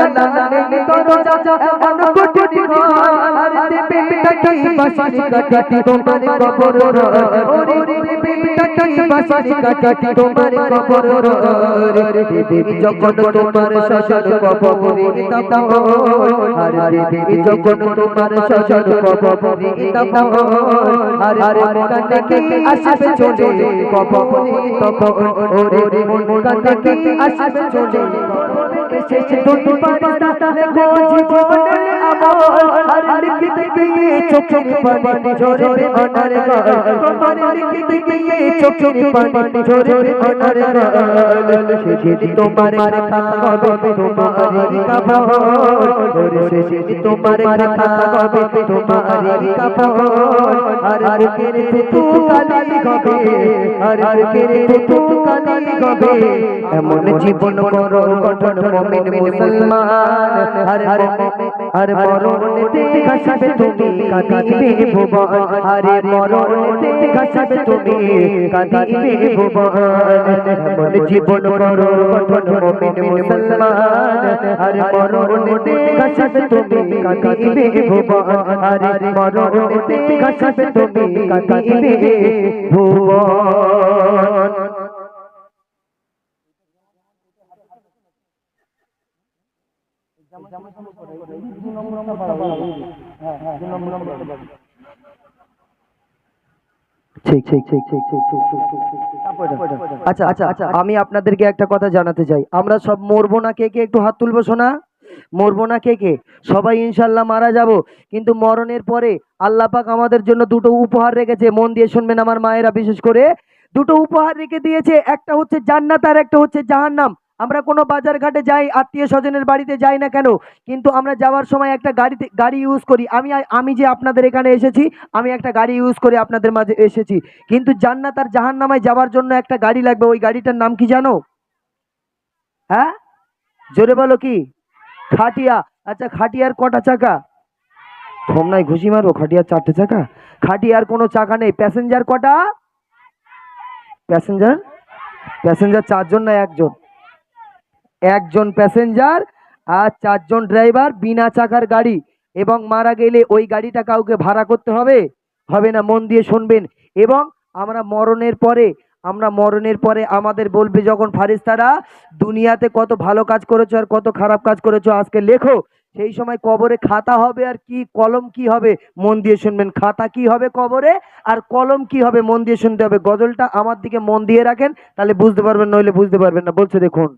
জানালা নেই দরজা এমন কঠিন ঘর আর দেবে টাকি বাঁশি কাটি তোমার কবর ওরে দেবে টাকি বাঁশি কাটি তোমার কবর দেবে যখন তোমার শ্বশুর কবরে দাও আর দেবে যখন তোমার শ্বশুর কবরে দাও আর কানে কি আসবে চলে কবরে তখন ওরে মন কানে কি আসবে চলে শেষে দুই পারিস্তা লেখো জীবনের আমল আর লিখতে গিয়ে চোখের পানি ঝরে অনার গাল তোমার লিখতে গিয়ে চোখের পানি ঝরে অনার গাল শেষে তোমার লেখা হবে তোমারই কাফন শেষে তোমার লেখা হবে তোমারই কাফন আর কেরে তু কালি হবে আর কেরে তু কালি হবে এমন জীবন করো গঠন মুমিন মুসলমান আর মরণেতে ঘাসবে তুমি কাঁদিবে ভুবন আরে মরণেতে ঘাসবে তুমি কাঁদিবে ভুবন এমন জীবন করো গঠন মুমিন মুসলমান আর মরণেতে ঘাসবে তুমি কাঁদিবে ভুবন আরে মরণেতে ঘাসবে তুমি কাঁদিবে ভুবন। আচ্ছা আচ্ছা আচ্ছা আমি আপনাদেরকে একটা কথা জানাতে চাই, আমরা সব মরবো না, কে কে একটু হাত তুলবো শোনা, মরবো না কে কে? সবাই ইনশাল্লাহ মারা যাব, কিন্তু মরণের পরে আল্লাহ পাক আমাদের জন্য দুটো উপহার রেখেছে, মন দিয়ে শুনবেন আমার মায়েরা, বিশেষ করে দুটো উপহার রেখে দিয়েছে, একটা হচ্ছে জান্নাত আর একটা হচ্ছে জাহান্নাম। আমরা কোনো বাজার ঘাটে যাই, আত্মীয় স্বজনের বাড়িতে যাই না কেন, কিন্তু আমরা যাওয়ার সময় একটা গাড়ি ইউজ করি। আমি যে আপনাদের এখানে এসেছি, আমি একটা গাড়ি ইউজ করে আপনাদের মাঝে এসেছি, কিন্তু জান্নাত আর জাহান্নামায় যাওয়ার জন্য একটা গাড়ি লাগবে। ওই গাড়িটার নাম কি জানো? হ্যাঁ, জোরে বলো কি? খাটিয়া। আচ্ছা, খাটিয়ার কটা চাকা? থমনায় ঘুষি মারবো। খাটিয়ার 4টে চাকা? খাটিয়ার কোনো চাকা নেই। প্যাসেঞ্জার কটা? প্যাসেঞ্জার 4জন না 1জন? 1জন প্যাসেঞ্জার আর 4জন ড্রাইভার, বিনা চাকার গাড়ি। এবং মারা গেলে ওই গাড়িটা কাউকে ভাড়া করতে হবে? হবে না। মন দিয়ে শুনবেন। এবং আমরা মরণের পরে আমাদের বলবে যখন ফারিস্তারা, দুনিয়াতে কত ভালো কাজ করেছো আর কত খারাপ কাজ করেছো আজকে লেখো। সেই সময় কবরে খাতা হবে আর কি কলম কি হবে, মন দিয়ে শুনবেন। খাতা কি হবে কবরে আর কলম কি হবে, মন দিয়ে শুনতে হবে। গজলটা আমার দিকে মন দিয়ে রাখেন, তাহলে বুঝতে পারবেন, নইলে বুঝতে পারবেন না। বলছে দেখুন,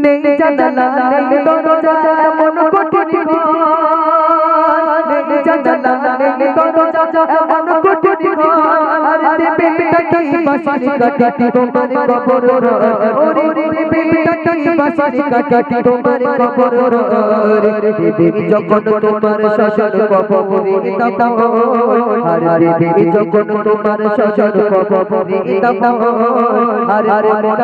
নেই জানালা নেই দরজা এমন কঠিন ঘর, নেই জানালা নেই দরজা এমন কঠিন ঘর আর দেবে টাকি বাঁশি কাটি তোমার কবর ওরে দেবে টাকি বাঁশি কাটি তোমার কবর দেবে যখন তোমার শ্বশুর কবরে দাও আর দেবে যখন তোমার শ্বশুর কবরে দাও আর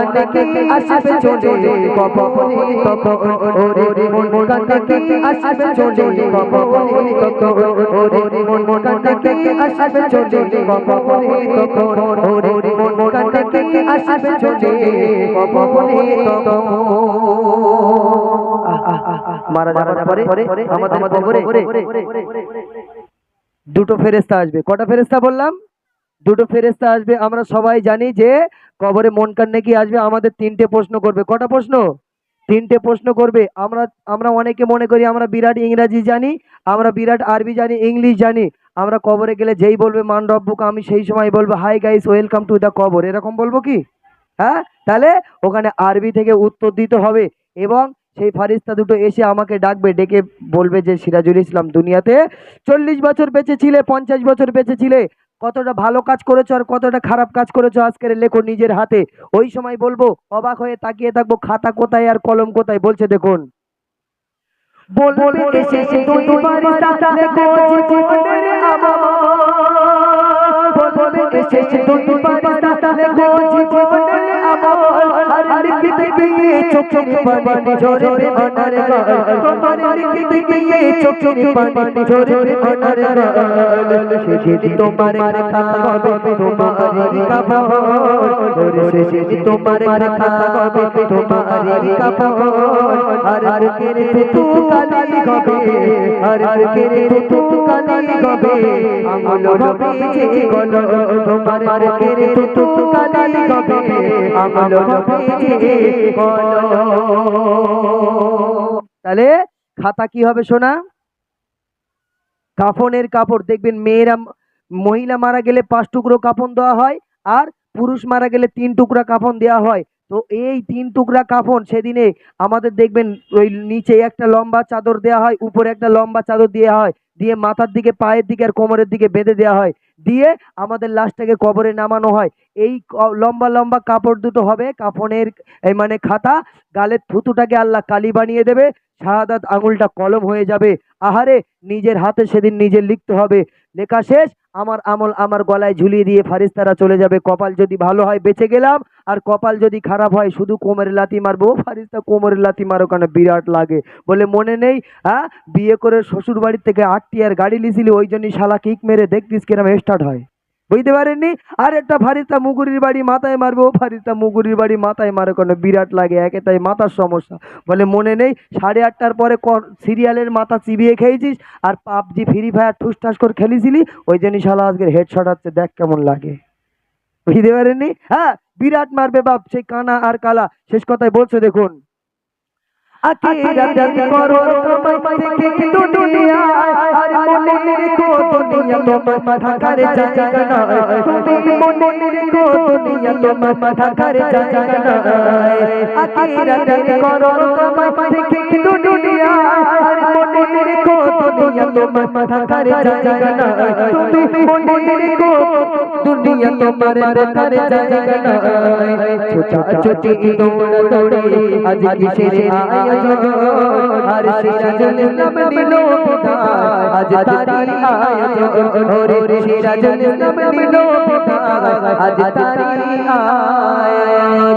কানে কি আসবে চলে কবরে তখন ওরে মন কানে কি আসবে চলে কবরে তখন ওরে মন কানে কি আসবে চলে কবরে তখন ওরে মন কানে কি আসবে চলে কবরে তখন। মারা যাওয়ার পরে আমাদের কবরে দুটো ফেরেশতা আসবে। কটা ফেরেশতা বললাম? দুটো ফেরেশতা আসবে। আমরা সবাই জানি যে কবরে মন কানে কি আসবে, আমাদের 3টে প্রশ্ন করবে। কটা প্রশ্ন? 3টে প্রশ্ন করবে। আমরা অনেকে মনে করি আমরা বিরাট ইংরাজি জানি, আমরা বিরাট আরবি জানি, ইংলিশ জানি। আমরা কবরে গেলে যেই বলবে মান রব্বুকা, আমি সেই সময় বলবো hi guys welcome to the কবর, এরকম বলবো কি? হ্যাঁ, তাহলে ওখানে আরবি থেকে উত্তর দিতে হবে। এবং সেই ফারিস্তা দুটো এসে আমাকে ডাকবে, ডেকে বলবে যে সিরাজুল ইসলাম, দুনিয়াতে 40 বছর বেঁচে ছিলে, 50 বছর বেঁচে ছিলে, কতটা ভালো কাজ করেছো আর কতটা খারাপ কাজ করেছো আজকের লেখো নিজের হাতে। ওই সময় বলবো, অবাক হয়ে তাকিয়ে থাকবো, খাতা কোথায় আর কলম কোথায়। বলছে দেখুন, বলবে এসে দুই ফারিস্তা লেখো জীবনের আমল, বলবে এসেছে দুটি ফারিস্তা লেখো জীবনের আমল আর লিখতে গিয়ে চোখের পানি ঝরে অনার গাল তোমার লিখতে গিয়ে চোখের পানি ঝরে অনার গাল সেদিন তোমার দেখা হবে তোমার কাফন সেদিন তোমার দেখা হবে তোমার কাফন আর বুকের তু কালি হবে আর বুকের তু কালি হবে আমল হবে যে গল তোমার বুকের তু কালি হবে আমল হবে যে গল। তাহলে খাতা কি হবে সোনা? কাফনের কাপড়। দেখবেন মেয়েরা মহিলা মারা গেলে 5 টুকরো কাফন দেওয়া হয় আর পুরুষ মারা গেলে 3 টুকরা কাফন দেওয়া হয়। তো এই 3 টুকরা কাফন সেদিনে আমাদের দেখবেন ওই নিচে একটা লম্বা চাদর দেওয়া হয়, উপরে একটা লম্বা চাদর দেওয়া হয়, দিয়ে মাথার দিকে পায়ের দিকে আর কোমরের দিকে বেঁধে দেওয়া হয়, দিয়ে আমাদের লাশটাকে কবরে নামানো হয়। এই লম্বা লম্বা কাপড় দুটো হবে কাফনের এই মানে খাতা। গালের থুতুটাকে আল্লাহ কালি বানিয়ে দেবে, শাহাদাত আঙুলটা কলম হয়ে যাবে। আহারে নিজের হাতে সেদিন নিজে লিখতে হবে, লেখা শেষ, আমার আমল আমার গলায় ঝুলিয়ে দিয়ে ফারিস্তারা চলে যাবে। কপাল যদি ভালো হয় বেঁচে গেলাম, আর কপাল যদি খারাপ হয় শুধু কোমরে লাথি মারবো। ফারিস্তা কোমরে লাথি মারো কেন? বিরাট লাগে বলে মনে নেই? হ্যাঁ, বিয়ে করে শ্বশুর বাড়ির থেকে 8টি আর গাড়ি লিছিলি, ওই জন্যই শালা কিক মেরে দেখতিস কিরম স্টার্ট হয়, বুঝতে পারেননি? আর একটা ফারিস্তা মুগুরির বাড়ি মাথায় মারবো, ফারিস্তা মুগুরির বাড়ি মাথায় মারো কেন? বিরাট লাগে, একে তাই মাথার সমস্যা। বলে মনে নেই 8:30টার পরে সিরিয়ালের মাথা চিবিয়ে খেয়েছিস আর পাবজি ফ্রি ফায়ার ঠুসঠাস করে খেলেছিলি, ওই জন্যই শালা আজকের হেডশট হচ্ছে, দেখ কেমন লাগে, বুঝতে পারেননি? হ্যাঁ, বিরাট মারবে বাপ সেই কানা আর কালা। শেষ কথায় বলছে দেখুন, আখিরাতের করো তোমায় দেখে দুনিয়ায় আর মনে রেখো দুনিয়া তোমার থাকার জায়গা নয়, তুমি মনে রেখো দুনিয়া তোমার থাকার জায়গা নয়। আখিরাতের করো তোমায় দেখে দুনিয়ায় আর মনে রেখো দুনিয়া তোমার থাকার জায়গা নয়, তুমি মনে রেখো দুনিয়া তোমার থাকার জায়গা নয়। ছোটা ছোটি দৌড়া দৌড়ি আজ কিসের আয়োজন, আর সিরাজুল নাম নিলো বিদায় আজ তারি আয়োজন, ওরে সিরাজুল নাম নিলো বিদায় আজ তারি আয়োজন।